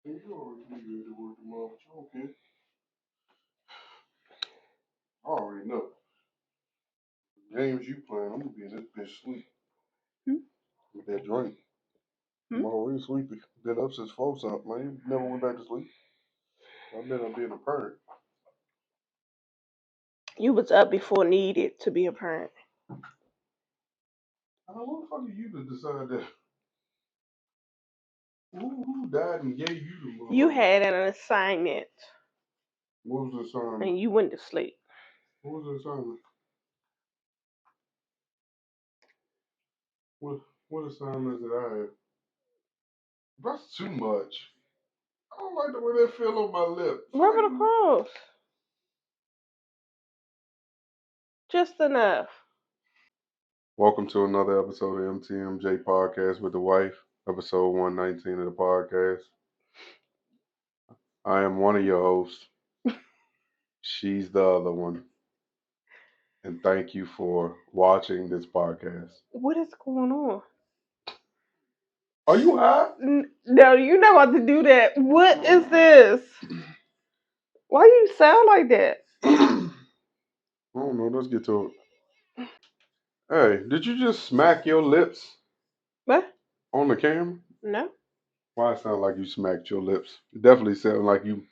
You already knew you had to work tomorrow, but you okay. I already know. The games you playing, I'm gonna be in this bitch sleep Hmm? with that drink. Hmm? I'm already sleepy. Been up since 4 something, man. Never went back to sleep. I've been up being a parent. You was up before needed to be a parent. What the fuck are you to decide that? Who died and gave you the You motherfucker? had an assignment What was the assignment? and you went to sleep. What was the assignment? What assignment did I have? That's too much. I don't like the way that feel on my lip. Feel Rub like it you. across. Just enough. Welcome to another episode of MTMJ Podcast with the wife, episode 119 of the podcast. I am one of your hosts. She's the other one. And thank you for watching this podcast. What is going on? Are you high? No, you're not about to do that. What is this? Why you sound like that? I don't know. Let's get to it. Hey, did you just smack your lips What? on the camera? No. Why it sound like you smacked your lips? It definitely sounded like you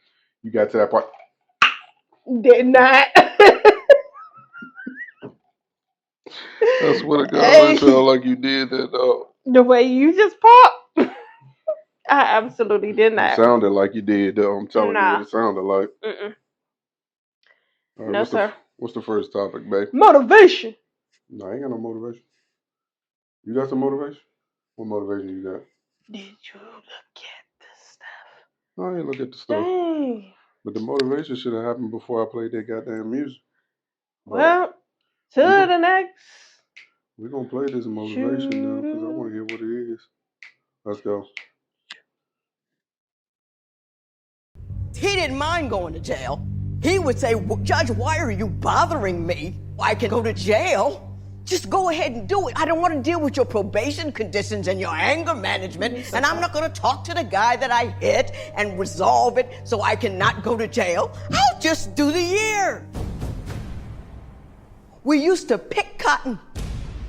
got to that part. Did not. I swear to God, it Hey, sounded like you did that, dog. the way you just popped. I absolutely did It not. sounded like you did, though. I'm telling you what Nah. it sounded like. Mm-mm. All right, No, sir. what's the first topic, babe? Motivation. No, I ain't got no motivation. You got some motivation? What motivation you got? Did you look at this stuff? No, I ain't look at the stuff. Dang. But the motivation should have happened before I played that goddamn music. But Well, to we gon' the next. we gonna play this motivation now because I Shoo. want to hear what it is. Let's go. He didn't mind going to jail. He would say, Judge, why are you bothering me? I can go to jail. Just go ahead and do it. I don't want to deal with your probation conditions and your anger management. And I'm not going to talk to the guy that I hit and resolve it so I can not go to jail. I'll just do the year. We used to pick cotton.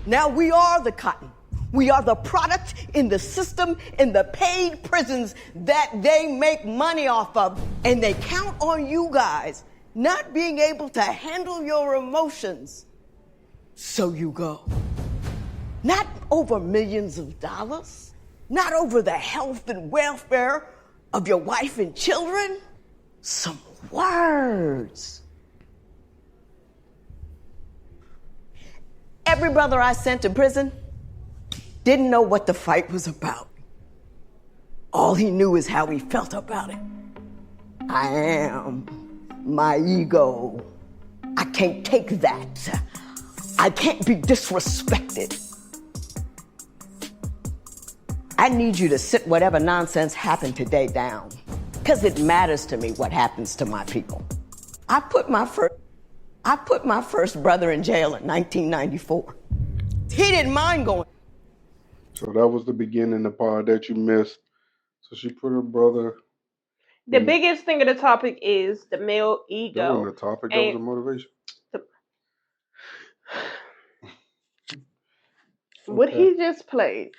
Now we are the cotton. We are the product in the system, in the paid prisons that they make money off of. And they count on you guys not being able to handle your emotions. So you go. Not over millions of dollars, not over the health and welfare of your wife and children. Some words. Every brother I sent to prison didn't know what the fight was about. All he knew is how he felt about it. I am my ego. I can't take that. I can't be disrespected. I need you to sit whatever nonsense happened today down, because it matters to me what happens to my people. I put my first brother in jail in 1994. He didn't mind going. So that was the beginning, the part that you missed. So she put her brother. The biggest thing of the topic is the male That wasn't ego. a topic. That was And a motivation. the, what Okay. he just played,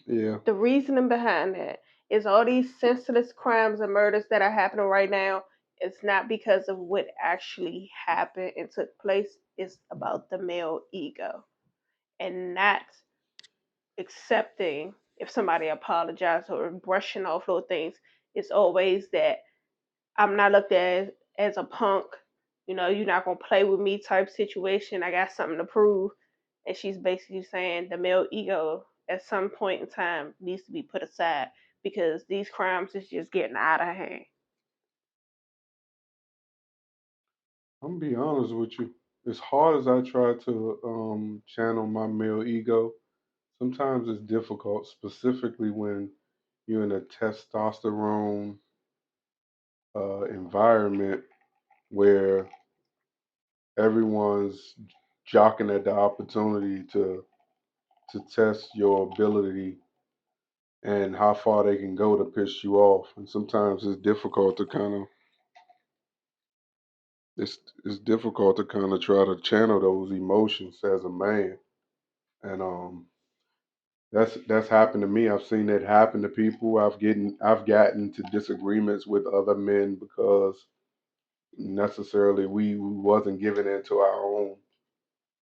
Yeah. the reasoning behind that is all these senseless crimes and murders that are happening right now. It's not because of what actually happened and took place. It's about the male ego and not accepting if somebody apologizes or brushing off those things. It's always that I'm not looked at as a punk. You know, you're not gonna play with me type situation. I got something to prove. And she's basically saying the male ego at some point in time needs to be put aside because these crimes is just getting out of hand. I'm gonna be honest with you. As hard as I try to channel my male ego, sometimes it's difficult, specifically when you're in a testosterone environment where everyone's jockeying at the opportunity to test your ability and how far they can go to piss you off. And sometimes it's difficult to kind of it's difficult to kind of try to channel those emotions as a man. And that's happened to me. I've seen it happen to people. I've gotten to disagreements with other men because necessarily we wasn't giving into our own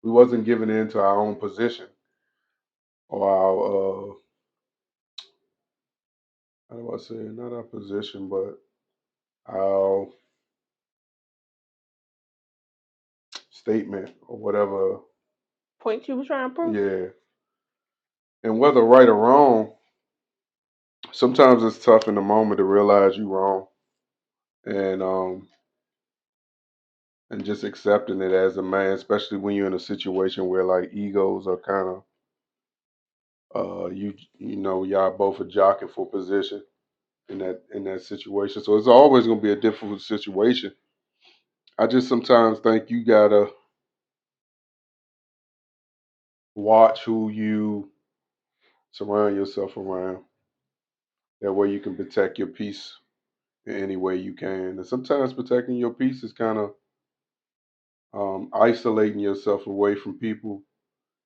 we wasn't giving into our own position or our how do I say it? Not our position, but our statement or whatever. Point you was trying to prove. Yeah. And whether right or wrong, sometimes it's tough in the moment to realize you're wrong and and just accepting it as a man, especially when you're in a situation where like egos are kind of you know y'all both are jockeying for position in that situation. So it's always gonna be a difficult situation. I just sometimes think you gotta watch who you surround yourself around. That way you can protect your peace in any way you can. And sometimes protecting your peace is kind of isolating yourself away from people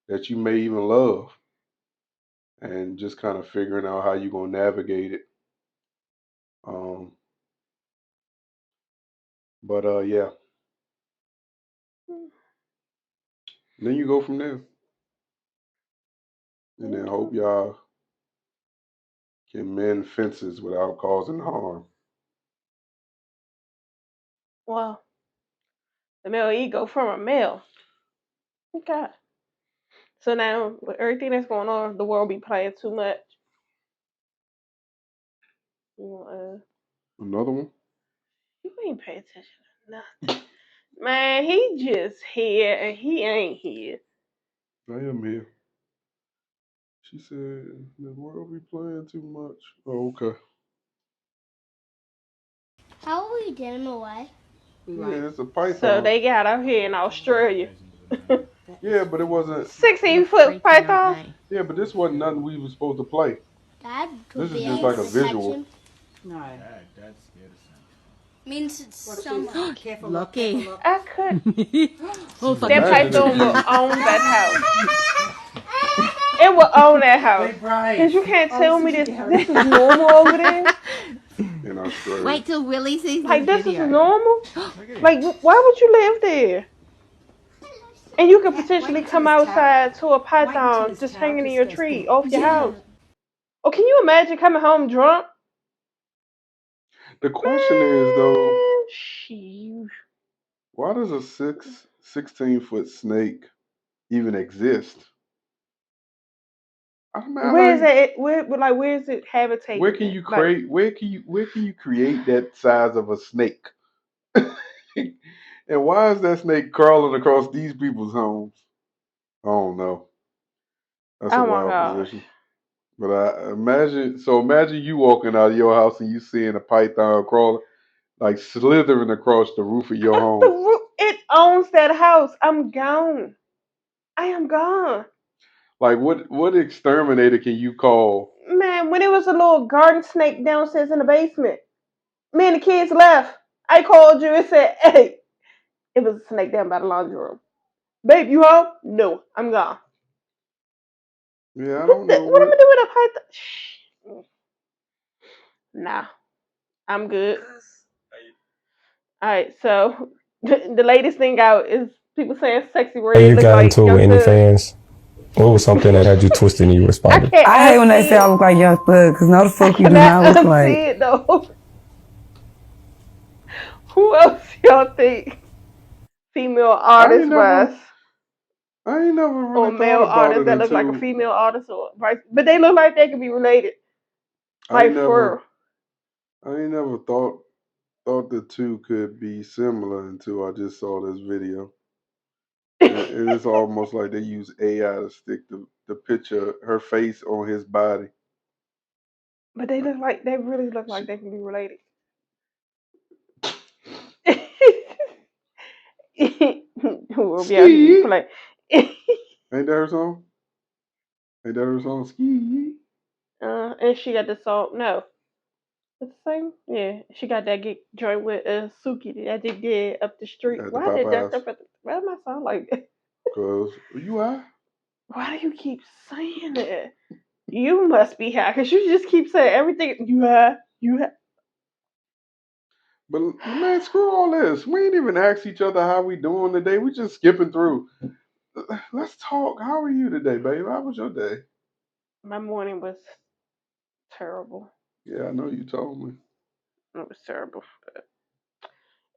that you may even love and just kind of figuring out how you're going to navigate it. Um, but yeah, then you go from there. And then hope y'all can mend fences without causing harm. Well, the male ego from a male. Okay. So now, with everything that's going on, the world be playing too much. Another one? You ain't pay attention to nothing. Man, he just here and he ain't here. I am here. She said the world be playing too much. Oh, okay. How are we getting him away? Yeah, it's a python. So they got out here in Australia. Yeah, but it wasn't 16-foot python. Yeah, but this wasn't nothing we were supposed to play. Dad, This is just like a visual. No. Dad's scared of Santa. Means it's someone. Careful. Lucky. Careful. I could. Oh, That python will own that house. It will own that house. Because you can't tell me this is normal over there. In Australia. Wait till Willie sees Like, this this video. is normal? Like, why would you live there? And you could potentially come outside to a python just hanging in your tree off your house. Or can you imagine coming home drunk? The question is though, Sheesh. why does a 16-foot snake even exist? Where is it? Where is it habitated? Where can you create? Where can you create that size of a snake? And why is that snake crawling across these people's homes? I don't know. That's a wild position. But I imagine you walking out of your house and you seeing a python crawling, like slithering across the roof of your home. It owns that house. I'm gone. I am gone. Like what exterminator can you call? Man, when it was a little garden snake downstairs in the basement, me and the kids left. I called you and said, "Hey, it was a snake down by the laundry room. Babe, you home? No, I'm gone." Yeah, I don't know. What am I doing with a python? Shh. Nah, I'm good. All right, so the latest thing out is people saying Sexy Red. You look got like into it with any fans? What was something that had you twisted and you responded? I hate when they say I look like Young Thug, because no the fuck you do not look like. It, though. Who else y'all think? Female artist wise. I ain't never really or male artists that look like a female artist, or right? But they look like they could be related. Like for I ain't never thought the two could be similar until I just saw this video. It is almost like they use AI to stick the picture, her face on his body. But they really look like they can be related. We'll be out here play. Ain't that her song? Ain't that her song? Ski. And she got the song. No, it's the same. Yeah, she got that joint with Suki that they did up the street. At the Why did that? Popeyes. Why am I sound like that? Cause you high? Why do you keep saying that? You must be high because you just keep saying everything. You high? You high? But man, screw all this. We ain't even asked each other how we doing today. We just skipping through. Let's talk. How are you today, babe? How was your day? My morning was terrible. Yeah, I know you told me. It was terrible. But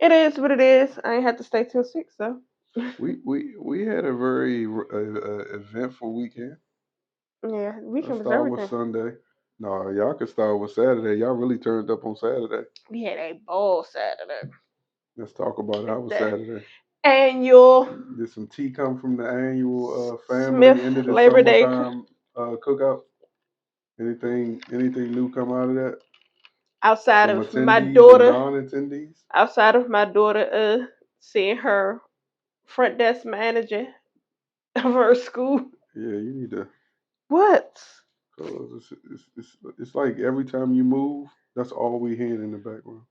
it is what it is. I ain't had to stay till 6 though. We had a very eventful weekend. Yeah, Let's weekend was start with everything. Sunday. No, y'all can start with Saturday. Y'all really turned up on Saturday. We had a ball Saturday. Let's talk about it. How was The Saturday? annual Did some tea come from the annual family Smith end of the Labor Day summertime cookout? Anything new come out of that? outside Some of my attendees and daughter. non-attendees. Outside of my daughter, seeing her front desk manager of her school. Yeah, you need to. What? Cause it's like every time you move, that's all we hearing in the background.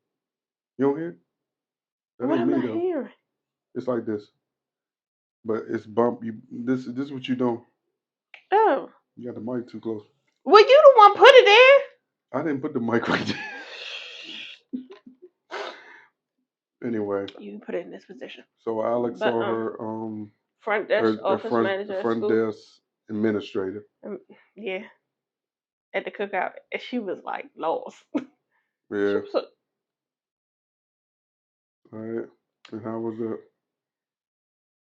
You don't hear it? That What ain't am me I though. hearing? It's like this, but it's bump. You this is what you doing. Oh. You got the mic too close. Well, you the one put it there. I didn't put the mic right there. Anyway, You put it in this position. so Alex But saw her front desk her office manager at front school. desk administrator. Yeah, at the cookout, and she was like lost. Yeah. All All right. And how was that?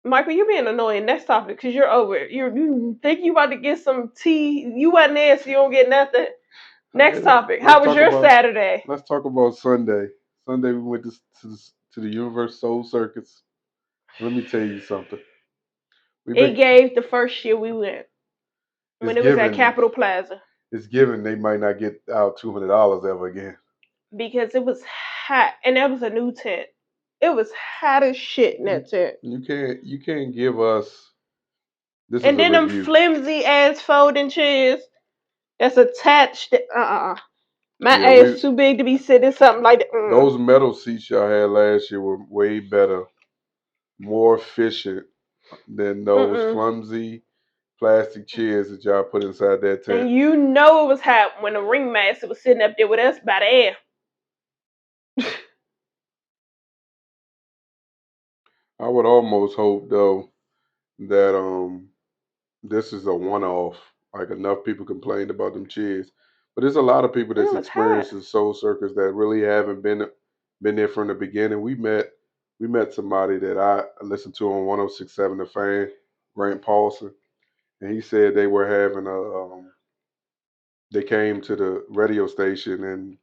Michael, you being annoying. Next topic, because you're over. You think you about to get some tea? You wasn't there, so you don't get nothing. Next topic. How was your Saturday? Let's talk about Sunday. Sunday we went to the Universal Soul Circus. Let me tell you something. It gave the first year we went when it was at Capitol Plaza. It's given they might not get out $200 ever again. Because it was hot, and that was a new tent. It was hot as shit in that tent. You can't give us this and is a then them review. flimsy ass folding chairs that's attached. My ass too big to be sitting something like that. Those metal seats y'all had last year were way better, more efficient than those flimsy plastic chairs that y'all put inside that tent. And you know it was hot when the ringmaster was sitting up there with us by the air. I would almost hope though that this is a one-off. Like enough people complained about them chairs, but there's a lot of people that's experiencing Soul Circus that really haven't been there from the beginning. We met somebody that I listened to on 106.7 The Fan, Grant Paulson, and he said they were having they came to the radio station and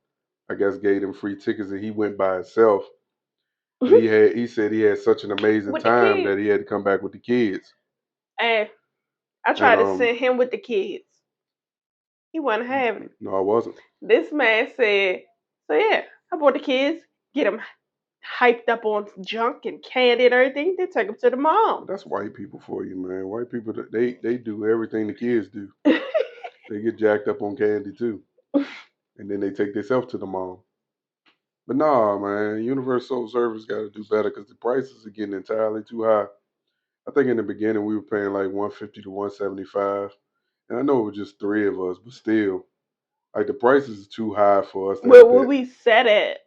I guess gave him free tickets and he went by himself. But he said he had such an amazing time that he had to come back with the kids. And I tried to send him with the kids. He wasn't having it. No, I wasn't. This man said, so yeah, I brought the kids, get them hyped up on junk and candy and everything, then take them to the mall. That's white people for you, man. White people, they do everything the kids do. They get jacked up on candy too. And then they take themselves to the mall. But nah, man, Universal Service got to do better because the prices are getting entirely too high. I think in the beginning we were paying like $150 to $175, and I know it was just three of us, but still, like the prices are too high for us. Where we set at?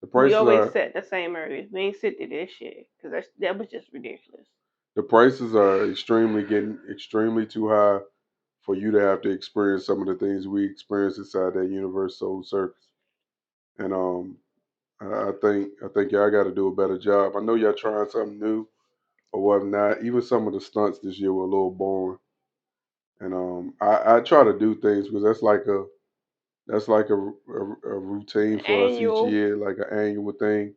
The prices we always set the same areas. We ain't sit to this shit because that was just ridiculous. The prices are getting extremely too high for you to have to experience some of the things we experience inside that Universal Circus. And I think y'all got to do a better job. I know y'all trying something new or whatnot. Even some of the stunts this year were a little boring. And I try to do things because that's like a routine for us each year, like an annual thing.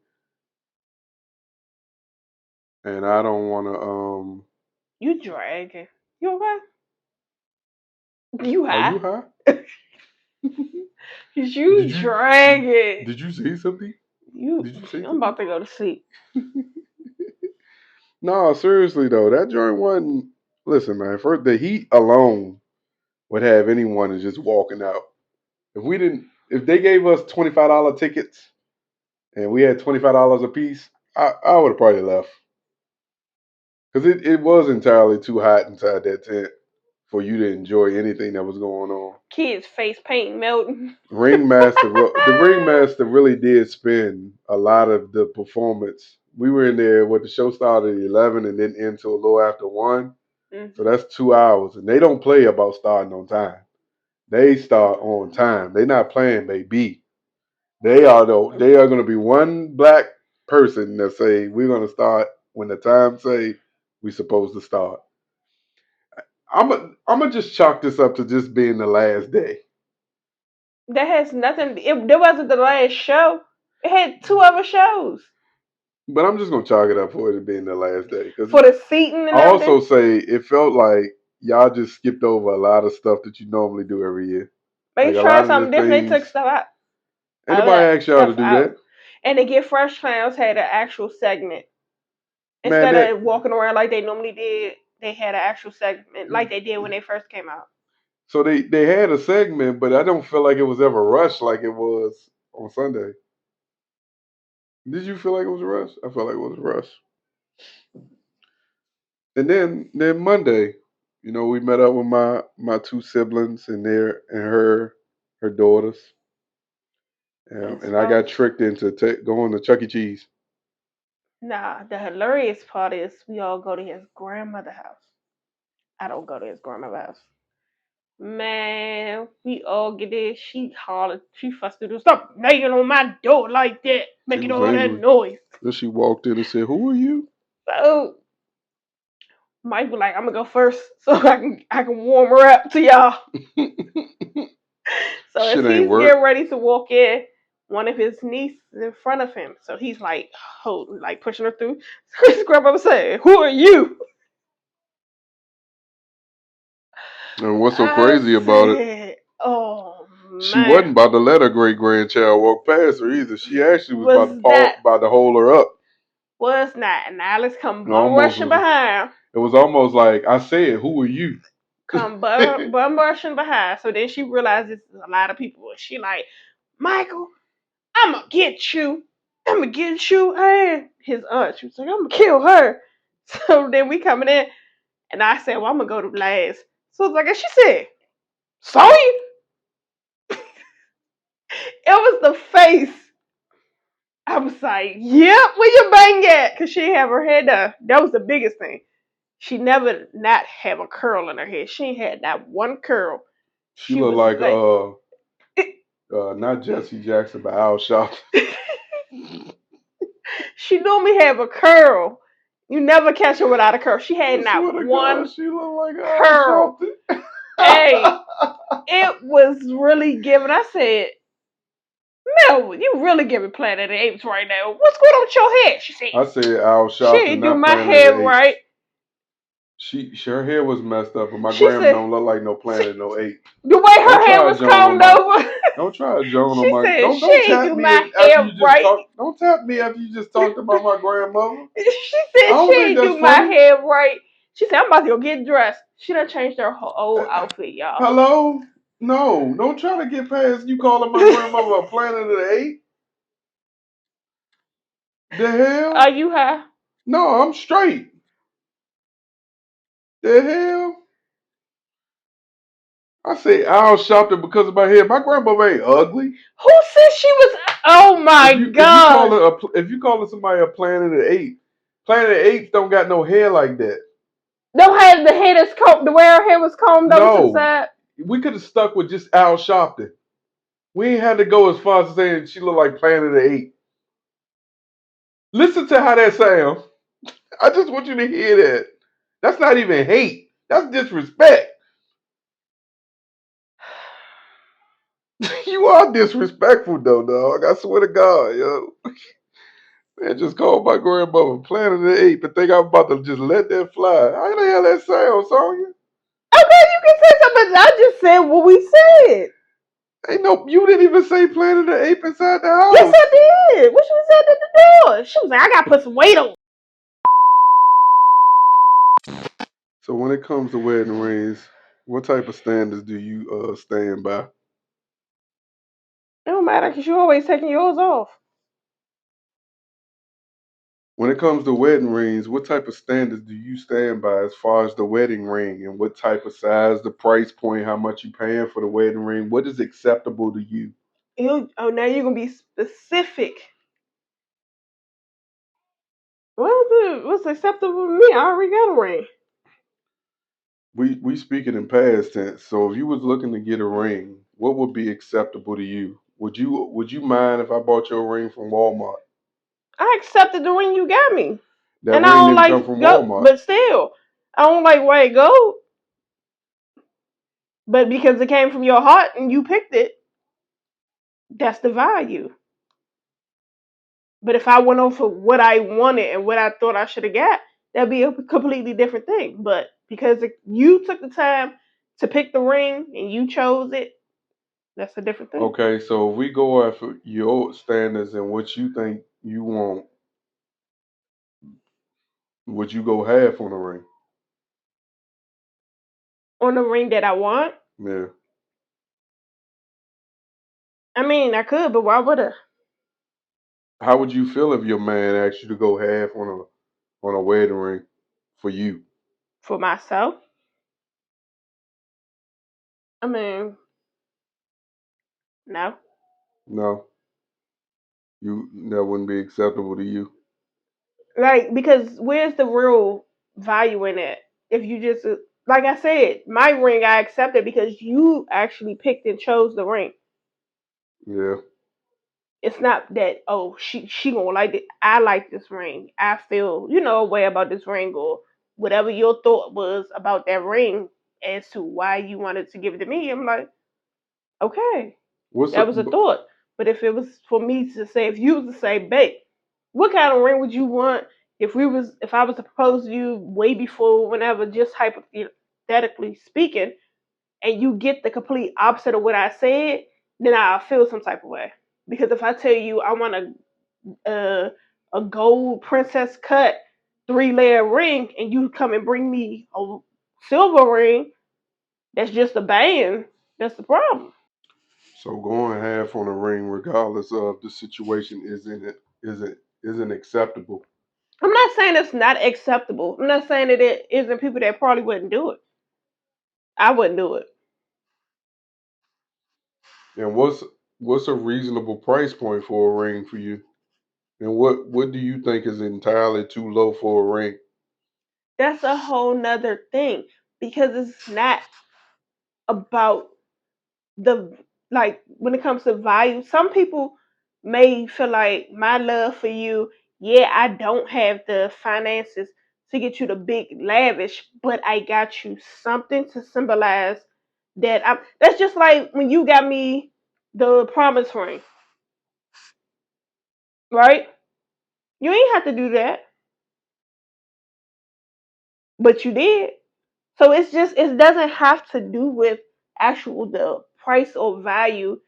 And I don't want to. You dragging? You okay? You high? Are you high? You dragging? Did you say something? Did you say something? I'm about to go to sleep. No, seriously though, that joint wasn't. Listen, man. For the heat alone would have anyone just walking out. if they gave us $25 tickets and we had $25 a piece, I would have probably left because it was entirely too hot inside that tent for you to enjoy anything that was going on. Kids face paint melting. The ringmaster really did spend a lot of the performance. We were in there the show started at 11 and then end till a little after 1. So that's 2 hours. And they don't play about starting on time. They start on time. They're not playing baby. They are gonna be one black person that say we're gonna start when the time say we supposed to start. I'm gonna just chalk this up to just being the last day. That has nothing. There wasn't the last show. It had 2 other shows. But I'm just gonna chalk it up for it being the last day. For the seating and I everything. also say it felt like y'all just skipped over a lot of stuff that you normally do every year. They tried something different. They took stuff out. Anybody asked y'all to do that? And the Get Fresh Clowns had an actual segment. Instead of walking around like they normally did, they had an actual segment like they did when they first came out. So they had a segment, but I don't feel like it was ever rushed like it was on Sunday. Did you feel like it was a rush? I felt like it was a rush. And then Monday, we met up with my 2 siblings and her daughters. And I got tricked into going to Chuck E. Cheese. Nah, the hilarious part is we all go to his grandmother's house. I don't go to his grandmother's house. Man, we all get there. She hollered. She fussed at us. Stop nagging on my door like that. Making all that noise. Then she walked in and said, "Who are you?" So Mike was like, "I'm gonna go first so I can warm her up to y'all." So as he's getting ready to walk in, one of his nieces in front of him. So he's like pushing her through. His grandmother said, "Who are you?" And what's so crazy about it? Oh, man. She wasn't about to let her great grandchild walk past her either. She actually was about to hold her up. Was not. And Alice come bum rushing behind. It was almost like I said, "Who are you?" Come bum rushing behind. So then she realizes there's a lot of people. She like, "Michael, I'm gonna get you. I'm gonna get you." And his aunt, she was like, "I'm gonna kill her." So then we coming in, and I said, "Well, I'm gonna go to last." So it's like, and she said, "Sorry." It was the face. I was like, "Yep, where you bang at?" Because she didn't have her hair done. That was the biggest thing. She never not have a curl in her head. She ain't had not one curl. She looked like not Jesse Jackson, but Al Sharpton. She normally have a curl. You never catch her without a curl. She had not one she looked like curl. Hey, it was really giving. I said, "No, you really giving Planet of the Apes right now. What's going on with your hair?" She said, "I said Al Sharpton. She ain't do my hair right." Her hair was messed up, but my grandma don't look like no Planet no ape. The way her hair was combed over. Don't try to Joan on my. Don't tap me after you just talk. Don't tap me after you just talked about my grandmother. She said she ain't do my hair right. She said, "I'm about to go get dressed." She done changed her whole outfit, y'all. Hello? No, don't try to get past you calling my grandmother a Planet of the Apes. The hell? Are you high? No, I'm straight. The hell? I say Al Sharpton because of my hair. My grandmother ain't ugly. Who said she was? Oh my God! If you call somebody a Planet of the Apes, Planet of the Apes don't got no hair like that. Don't have the hair that's combed. The way her hair was combed over to the side. We could have stuck with just Al Sharpton. We ain't had to go as far as saying she looked like Planet of the Apes. Listen to how that sounds. I just want you to hear that. That's not even hate. That's disrespect. You are disrespectful though, dog. I swear to God, yo. Man, just called my grandmother Planet of the Apes and think I'm about to just let that fly. How the hell that sound, Sonya? Okay, you can say something. I just said what we said. You didn't even say Planet of the Apes inside the house. Yes, I did. What she said at the door? She was like, "I gotta put some weight on." So when it comes to wedding rings, what type of standards do you stand by? It don't matter because you always taking yours off. When it comes to wedding rings, what type of standards do you stand by as far as the wedding ring and what type of size, the price point, how much you paying for the wedding ring? What is acceptable to you? Now you're gonna be specific. What's acceptable to me? I already got a ring. We speaking in past tense. So if you was looking to get a ring, what would be acceptable to you? Would you mind if I bought you a ring from Walmart? I accepted the ring you got me, That and I ring don't didn't come like from go, Walmart. but still, I don't like white gold. But because it came from your heart and you picked it, that's the value. But if I went on for what I wanted and what I thought I should have got, that'd be a completely different thing. But because you took the time to pick the ring and you chose it, that's a different thing. Okay, so if we go after your standards and what you think you want, would you go half on the ring? On the ring that I want, Yeah. I mean, I could, but why would I? How would you feel if your man asked you to go half on a wedding ring for you? For myself? I mean, no. No, that wouldn't be acceptable to you. Like, because where's the real value in it? If you just, like I said, my ring I accepted because you actually picked and chose the ring. Yeah. It's not that, oh, she gonna like it. I like this ring. I feel a way about this ring, or whatever your thought was about that ring as to why you wanted to give it to me. I'm like, okay, What's a, that was a thought. But if it was for me to say, if you was to say, babe, what kind of ring would you want if I was to propose to you way before whenever, just hypothetically speaking, and you get the complete opposite of what I said, then I'll feel some type of way. Because if I tell you I want a gold princess cut 3-layer ring, and you come and bring me a silver ring that's just a band, that's the problem. so going half on a ring, regardless of the situation, isn't acceptable. I'm not saying it's not acceptable. I'm not saying that it isn't people that probably wouldn't do it. I wouldn't do it. And what's a reasonable price point for a ring for you? And what do you think is entirely too low for a ring? That's a whole nother thing, because it's not about the, like, when it comes to value. Some people may feel like my love for you, yeah, I don't have the finances to get you the big lavish, but I got you something to symbolize that I'm. That's just like when you got me the promise ring, right? You ain't have to do that, but you did. So it doesn't have to do with actual the price or value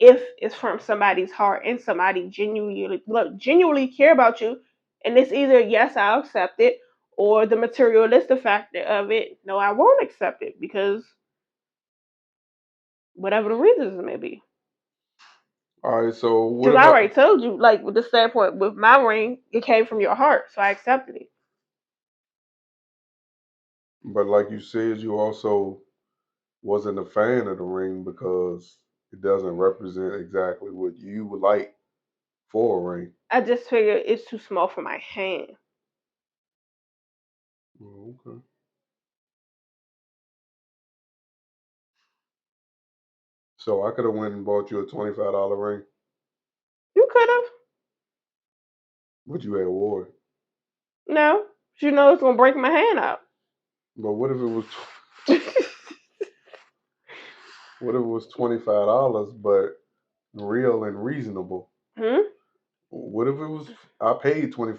if it's from somebody's heart and somebody genuinely care about you, and it's either yes, I'll accept it, or the materialistic factor of it, no, I won't accept it because whatever the reasons may be. All right, so what Because I already about? told you, like with the standpoint with my ring, it came from your heart, so I accepted it. But like you said, you also wasn't a fan of the ring because it doesn't represent exactly what you would like for a ring. I just figured it's too small for my hand. Oh, okay. So I could have went and bought you a $25 ring, You could have. but you had wore it. No, you know it's gonna break my hand out. But what if it was $25, but real and reasonable? Hmm? What if it was I paid $25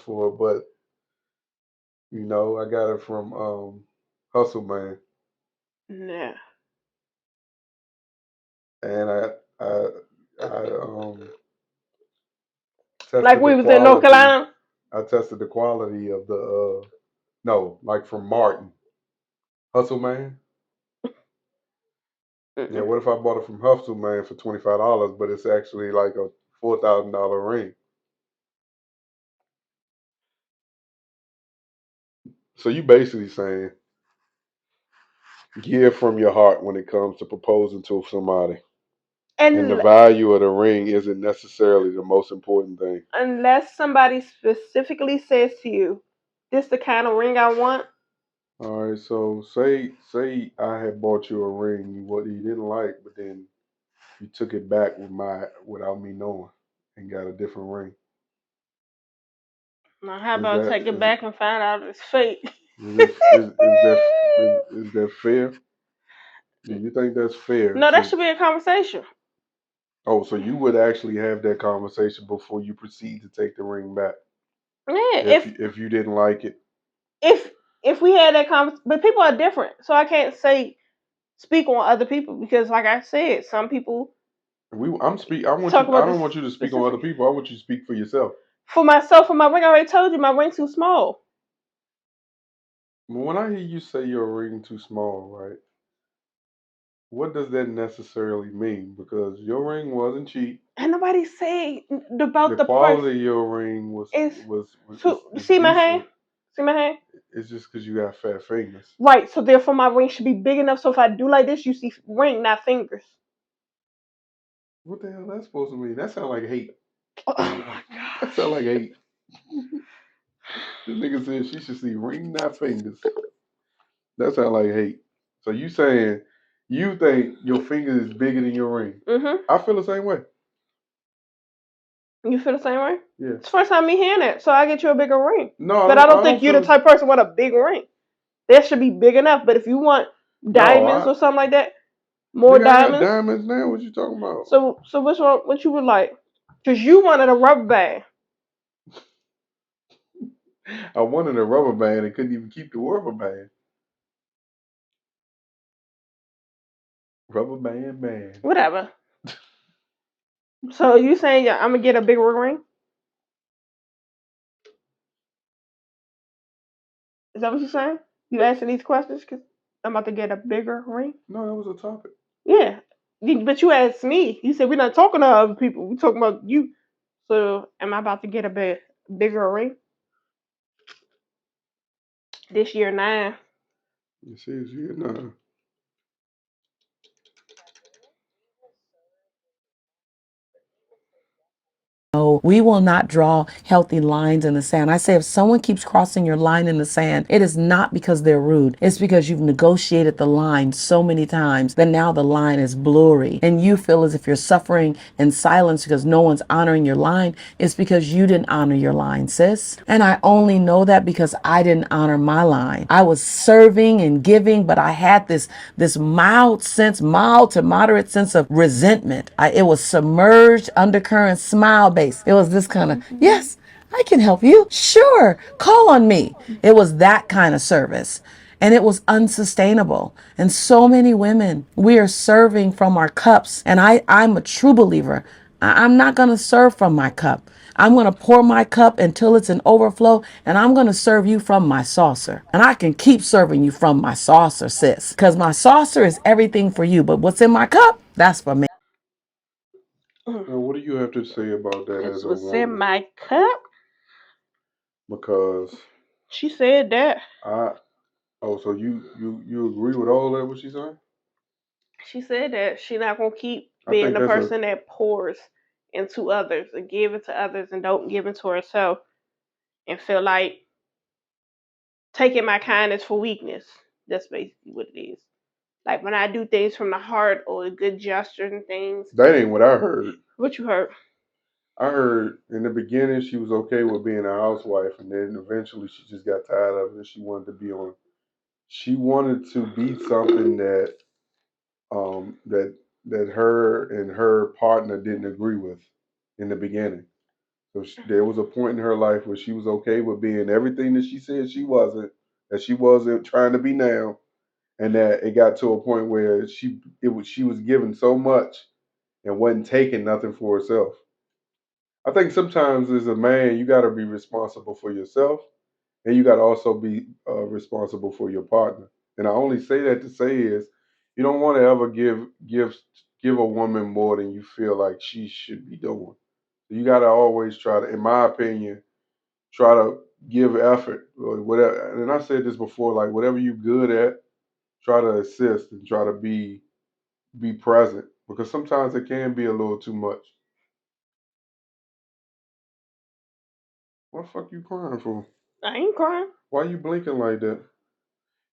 for it, but I got it from Hustle Man, Nah. and I Like tested the we was in North quality. Carolina. I tested the quality of the no, like from Martin Hustle Man. Yeah, what if I bought it from Hustle Man for $25, but it's actually like a $4,000 ring? So you basically saying give from your heart when it comes to proposing to somebody, and the And value of the ring isn't necessarily the most important thing. unless somebody specifically says to you, "This the kind of ring I want," All right, so say I had bought you a ring you didn't like, but then you took it back without me knowing and got a different ring. now how Is about that take it back and find out it's fake? is that fair? Do you think that's fair No, that to? should be a conversation. Oh, so you would actually have that conversation before you proceed to take the ring back Yeah, if you didn't like it. if if we had that conversation, but people are different, so I can't say speak on other people because, like I said, some people I want talk you. I about don't this want you to speak on other specific. people. I want you to speak for yourself. For myself, for my ring, I already told you my ring's too small. When I hear you say your ring too small, right? What does that necessarily mean? Because your ring wasn't cheap. And nobody say The about the price. quality of your ring Is is see my hand? decent. See my hand? It's just because you got fat fingers. Right. So therefore, my ring should be big enough. So if I do like this, you see ring, not fingers. What the hell is that supposed to mean? That sound like hate. Oh my That gosh. sound like hate. This nigga said she should see ring, not fingers. That sound like hate. So you saying you think your finger is bigger than your ring? Mhm. I feel the same way. You feel the same way? Yeah. It's the first time me hearing that, so I get you a bigger ring. No, But I don't I think don't you're the feel. type of person with a big ring. That should be big enough. But if you want No, diamonds or something like that, more nigga, I got diamonds. diamonds now. What you talking about? So which one? What you would like? Cause you wanted a rubber band. I wanted a rubber band and couldn't even keep the rubber band. Rubber band band. Whatever. So you saying yeah, I'm gonna get a bigger ring? Is that what you're saying? You asking these questions because I'm about to get a bigger ring? No, that was a topic. Yeah. But you asked me. You said we're not talking to other people. We're talking about you. So am I about to get a bigger ring this year 9? You see, you know. No, we will not draw healthy lines in the sand. I say if someone keeps crossing your line in the sand, it is not because they're rude. It's because you've negotiated the line so many times that now the line is blurry and you feel as if you're suffering in silence because no one's honoring your line. It's because you didn't honor your line, sis. And I only know that because I didn't honor my line. I was serving and giving, but I had this mild to moderate sense of resentment. It was submerged undercurrent smile base. It was this kind of, yes, I can help you. Sure, call on me. It was that kind of service. And it was unsustainable. And so many women, we are serving from our cups. And I'm a true believer. I'm not going to serve from my cup. I'm going to pour my cup until it's an overflow, and I'm going to serve you from my saucer. And I can keep serving you from my saucer, sis, because my saucer is everything for you. But what's in my cup, that's for me. Now, what do you have to say about that as This a was in woman? my cup. Because She said that. I so you agree with all that what she's saying? She said that she not gonna keep I being think the that's a person that pours into others and give it to others and don't give it to herself and feel like taking my kindness for weakness. That's basically what it is. Like when I do things from the heart or good gestures and things. that ain't what I heard. What you heard? I heard in the beginning she was okay with being a housewife, and then eventually she just got tired of it and she wanted to be on. She wanted to be something that that her and her partner didn't agree with in the beginning. So there was a point in her life where she was okay with being everything that she said that she wasn't trying to be now, and that it got to a point where she was given so much and wasn't taking nothing for herself. I think sometimes as a man, you got to be responsible for yourself, and you got to also be responsible for your partner. And I only say that to say is, You don't want to ever give a woman more than you feel like she should be doing. You got to always try to, in my opinion, try to give effort or whatever. And I said this before, like whatever you're good at, try to assist and try to be present because sometimes it can be a little too much. What the fuck you crying for? I ain't crying. Why you blinking like that?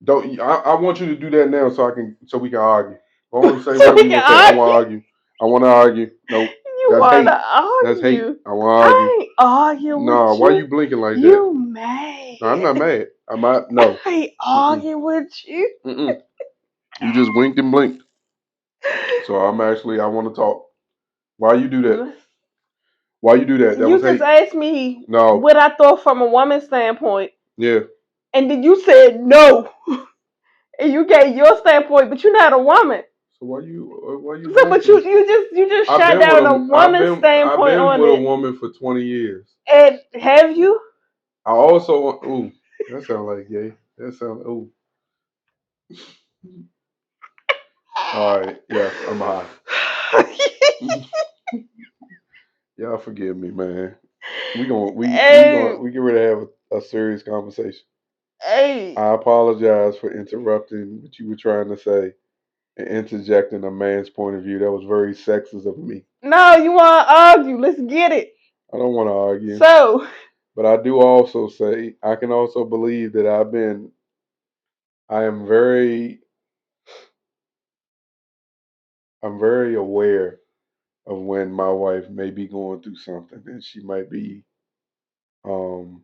Don't I want you to do that now so we can argue. Go on and say So whatever we you can want to say. I want to argue. argue. I want to argue. Nope. You That's want hate. to That's hate. argue? I want to argue. I ain't arguing with No, why you. you blinking like that? You mad? No, I'm not mad. I'm not. No. I ain't Mm-mm. arguing with you. Mm-mm. You just winked and blinked. So I want to talk. Why you do that? Why you do that? That You was just hate. asked me No. what I thought from a woman's standpoint, Yeah. and then you said no, and you gave your standpoint, but you're not a woman. So why you So, but blinking? you just I've shut been with down a woman's I've standpoint been on with a it. woman for 20 years. And have you? I also ooh, that sounds like gay. That sounds ooh. All right, yes, I'm high. Y'all forgive me, man. Hey, we get ready to have a serious conversation. hey. I apologize for interrupting what you were trying to say and interjecting a man's point of view. That was very sexist of me. No, you want to argue? Let's get it. I don't want to argue, So, but I do also say I can also believe that I'm very aware of when my wife may be going through something and she might be um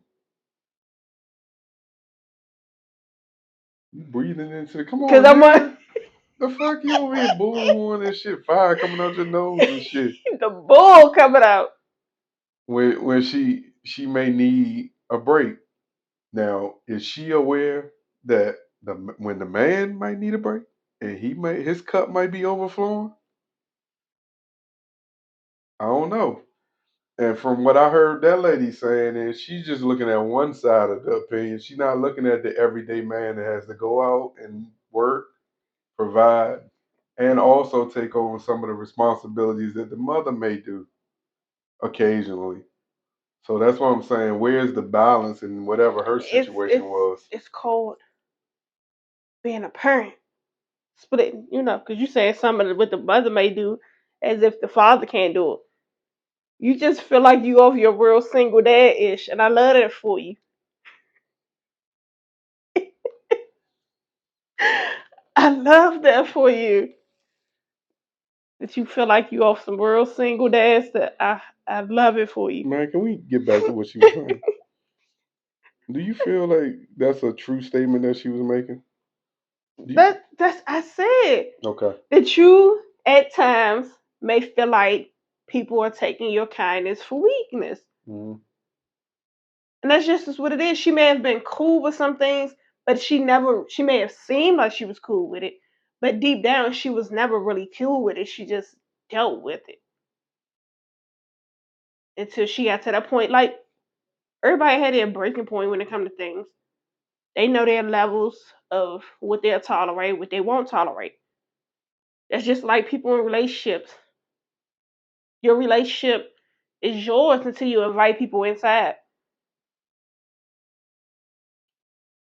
breathing into come because on I'm nigga. on The fuck you over here bullhorn and shit, fire coming out your nose and shit. the bull coming out. When she may need a break. Now, is she aware that when the man might need a break and his cup might be overflowing? I don't know. And from what I heard that lady saying is she's just looking at one side of the opinion. She's not looking at the everyday man that has to go out and work, provide, and also take on some of the responsibilities that the mother may do occasionally. So that's what I'm saying. Where's the balance in whatever her situation was? It's called being a parent. Splitting, because you saying something what the mother may do as if the father can't do it. You just feel like you off your real single dad ish, and I love that for you. I love that for you. That you feel like you off some real single dads. That I love it for you. Man, can we get back to what she was saying? Do you feel like that's a true statement that she was making? That's I said Okay. that you at times may feel like people are taking your kindness for weakness. Mm-hmm. And that's just what it is. She may have been cool with some things, but she may have seemed like she was cool with it. But deep down, she was never really cool with it. She just dealt with it until she got to that point. Like, everybody had their breaking point when it comes to things. They know their levels of what they'll tolerate, what they won't tolerate. That's just like people in relationships. Your relationship is yours until you invite people inside.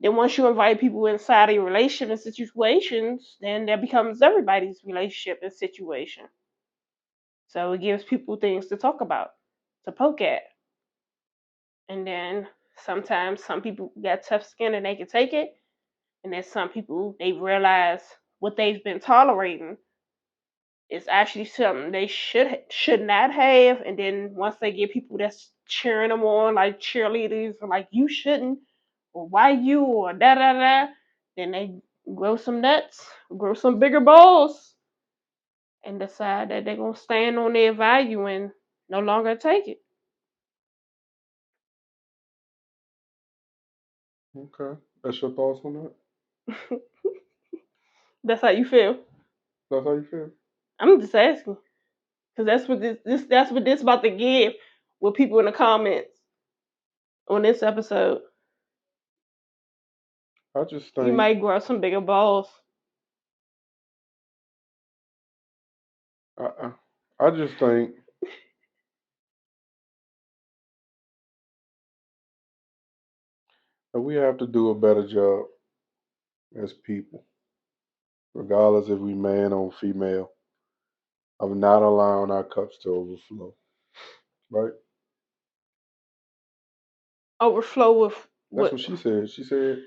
Then once you invite people inside of your relationship and situations, then that becomes everybody's relationship and situation. So it gives people things to talk about, to poke at. And then sometimes some people got tough skin and they can take it. And then some people, they realize what they've been tolerating is actually something they should not have. And then once they get people that's cheering them on, like cheerleaders, or like you shouldn't, or why you, or da da da, then they grow some nuts, grow some bigger balls, and decide that they're gonna stand on their value and no longer take it. Okay. That's your thoughts on that? That's how you feel. That's how you feel? I'm just asking, because that's what this about to give with people in the comments on this episode. I just You think might grow some bigger balls. I just think that we have to do a better job as people, regardless if we man or female, of not allowing our cups to overflow. Right? Overflow with That's what? what she said.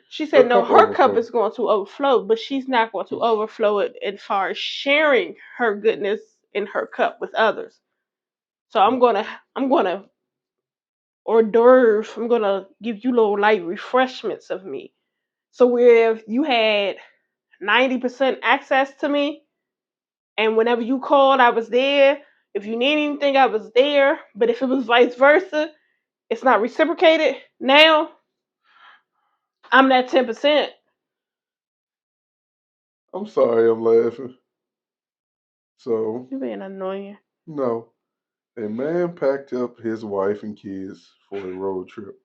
She Her said no, cup her cup overflow. is going to overflow, but she's not going to overflow it as far as sharing her goodness in her cup with others. So I'm gonna hors d'oeuvre. I'm gonna give you little light refreshments of me. So where if you had 90% access to me, and whenever you called, I was there. If you need anything, I was there. But if it was vice versa, it's not reciprocated. Now I'm that 10%. I'm sorry, I'm laughing. So You being annoying. no, a man packed up his wife and kids for a road trip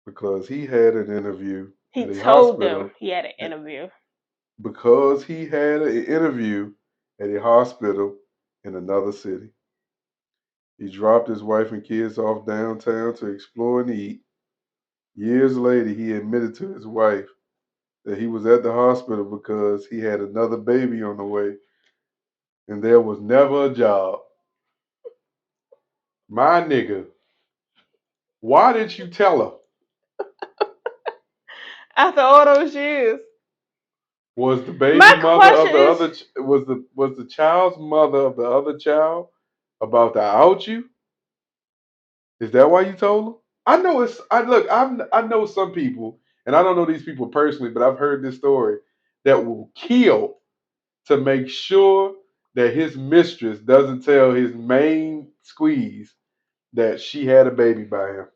because he had an interview He at a told them hospital. he had an interview. Because he had an interview at a hospital in another city. He dropped his wife and kids off downtown to explore and eat. Years later, he admitted to his wife that he was at the hospital because he had another baby on the way and there was never a job. My nigga, why didn't you tell her? After all those years. Was the baby My mother of question the is, other was the child's mother of the other child about to out you? Is that why you told him? I know it's. I look. I know some people, and I don't know these people personally, but I've heard this story that will kill to make sure that his mistress doesn't tell his main squeeze that she had a baby by him.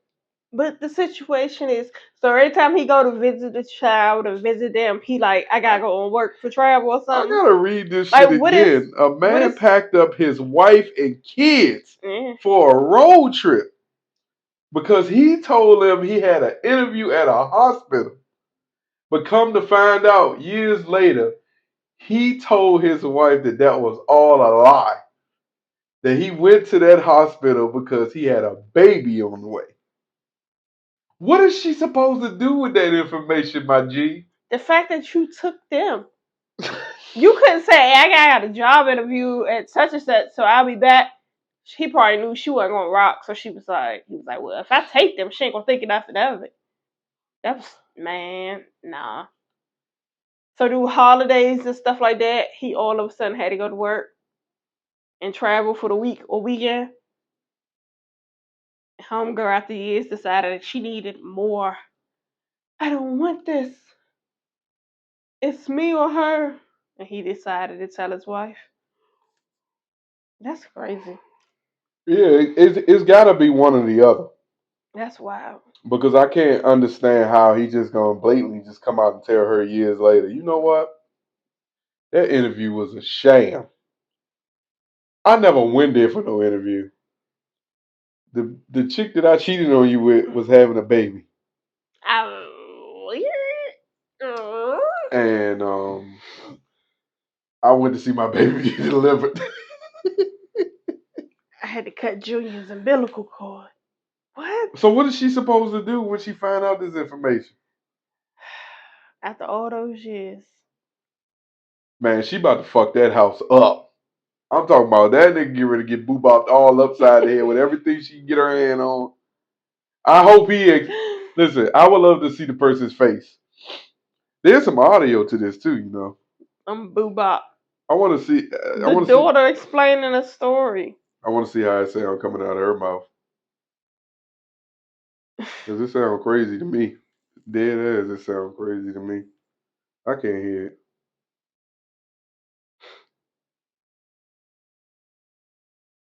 but the situation is, so every time he go to visit the child or visit them, he like, I gotta go on work for travel or I something. gotta read this Like, shit again. A what man is, packed up his wife and kids eh. for a road trip because he told them he had an interview at a hospital. But come to find out, years later, he told his wife that that was all a lie. That he went to that hospital because he had a baby on the way. What is she supposed to do with that information, my G? The fact that you took them. You couldn't say, hey, I got a job interview at such and such, so I'll be back. He probably knew she wasn't gonna rock, so he was like, well, if I take them, she ain't gonna think nothing of it. That was, man, nah. So do holidays and stuff like that, he all of a sudden had to go to work and travel for the week or weekend. Homegirl after years decided that she needed more. I don't want this. It's me or her. And he decided to tell his wife. That's crazy. Yeah, it's got to be one or the other. That's wild. Because I can't understand how he just gonna blatantly just come out and tell her years later, you know what? That interview was a sham. I never went there for no interview. The chick that I cheated on you with was having a baby. And I went to see my baby get delivered. I had to cut Junior's umbilical cord. What? So what is she supposed to do when she find out this information? After all those years. Man, she about to fuck that house up. I'm talking about that nigga get ready to get boobopped all upside the head with everything she can get her hand on. I hope listen, I would love to see the person's face. There's some audio to this too, you know. I'm boobop. I want to see. The daughter explaining a story. I want to see how it sounds coming out of her mouth. Does it sound crazy to me? Dead ass, it sounds crazy to me. I can't hear it.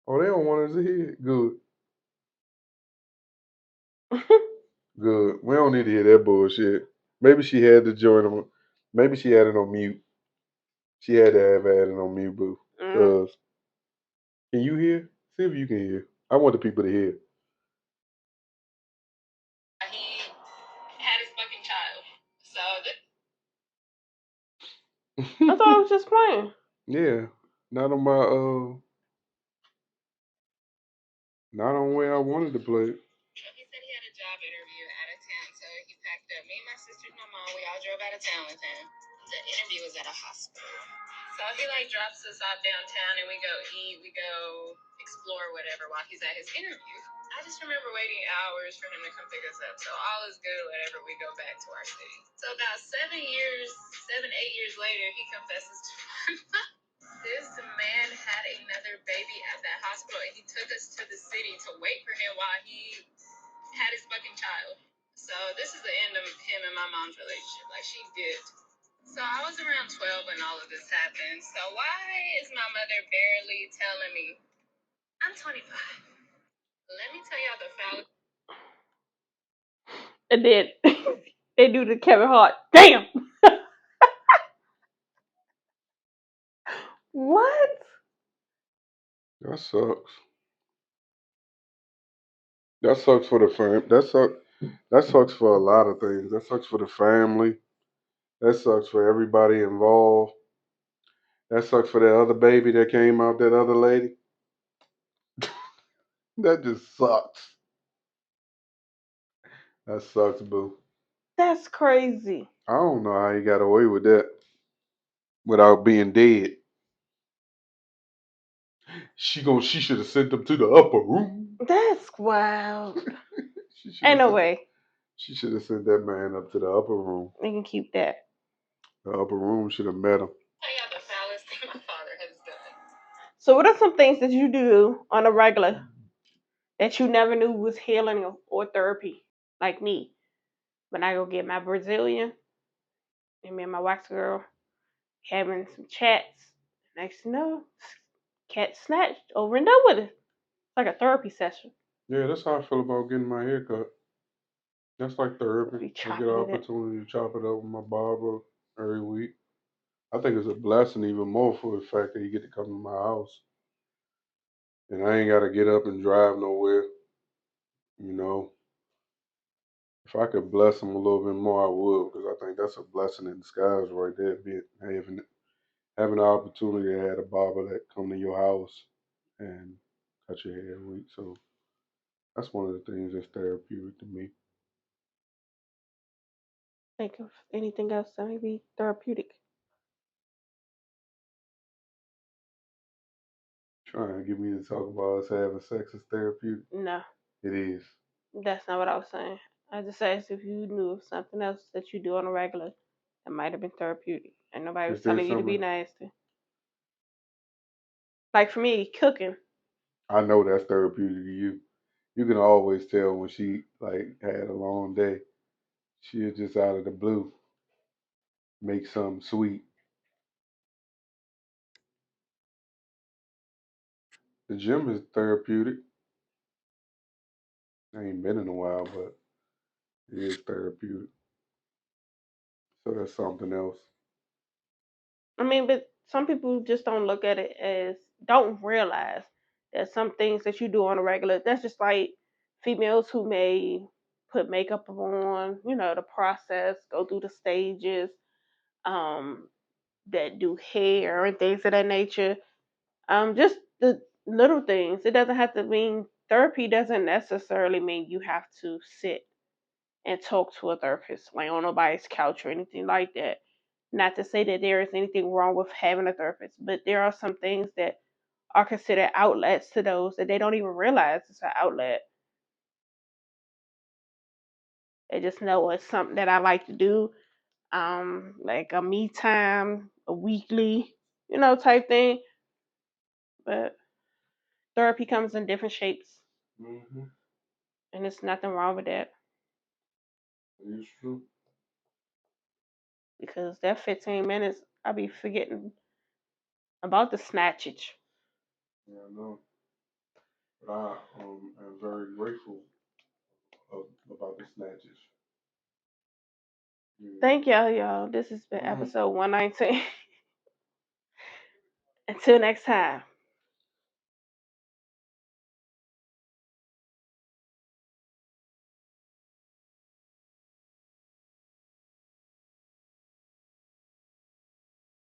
Oh, they don't want us to hear it. Good. Good. We don't need to hear that bullshit. Maybe she had to join them. Maybe she had it on mute. She had to have had it on mute, boo. Cause can you hear? See if you can hear. I want the people to hear. He had his fucking child. So I thought I was just playing. Yeah. not on my not on where I wanted to play it. He said he had a job interview out of town, so he packed up. Me, my sister, and my mom, we all drove out of town with him. The interview was at a hospital. So he drops us off downtown and we go eat, we go explore whatever while he's at his interview. I just remember waiting hours for him to come pick us up. So all is good whenever we go back to our city. So about 8 years later, he confesses to my mom. This man had another baby at that hospital and he took us to the city to wait for him while he had his fucking child. So this is the end of him and my mom's relationship. She dipped. So I was around 12 when all of this happened. So why is my mother barely telling me? I'm 25. Let me tell y'all the foul. And then they do the Kevin Hart. Damn. What? That sucks. That sucks for the fam. That sucks for a lot of things. That sucks for the family. That sucks for everybody involved. That sucks for that other baby that came out, that other lady. That just sucks. That sucks, boo. That's crazy. I don't know how he got away with that without being dead. She should have sent him to the upper room. That's wild. Ain't no way. She should have sent that man up to the upper room. We can keep that. The upper room should have met him. Tell y'all the foulest thing my father has done. So what are some things that you do on a regular that you never knew was healing or therapy? Like me, when I go get my Brazilian, and me and my wax girl having some chats. Next thing you know, cat snatched over and done with it. It's like a therapy session. Yeah, that's how I feel about getting my hair cut. That's like therapy. Be I get chopping an it. opportunity to chop it up with my barber every week. I think it's a blessing even more for the fact that you get to come to my house. And I ain't got to get up and drive nowhere. You know, if I could bless them a little bit more, I would, because I think that's a blessing in disguise right there. Having the opportunity to have a barber that come to your house and cut your hair every week. So that's one of the things that's therapeutic to me. Think of anything else that may be therapeutic. Trying to get me to talk about us having sex is therapeutic. No, It is. that's not what I was saying. I just asked if you knew of something else that you do on a regular that might have been therapeutic, and nobody was Is there telling you to be something? nasty. Like for me, cooking. I know that's therapeutic to you. You can always tell when she had a long day. She'll just out of the blue make something sweet. The gym is therapeutic. I ain't been in a while, but it is therapeutic. So that's something else. I mean, but some people just don't look at it as, don't realize that some things that you do on a regular, that's just like females who may put makeup on, the process, go through the stages, um, that do hair and things of that nature. Just the little things. It doesn't have to mean therapy doesn't necessarily mean you have to sit and talk to a therapist, like on nobody's couch or anything like that. Not to say that there is anything wrong with having a therapist, but there are some things that are considered outlets to those that they don't even realize it's an outlet. They just know it's something that I like to do, like a me time, a weekly, type thing. But therapy comes in different shapes, Mm-hmm. and there's nothing wrong with that It's true. because that 15 minutes, I'll be forgetting about the snatchage. Yeah, I know. But I am very grateful about the snatches. Yeah. Thank y'all. This has been All right. episode 119. Until next time.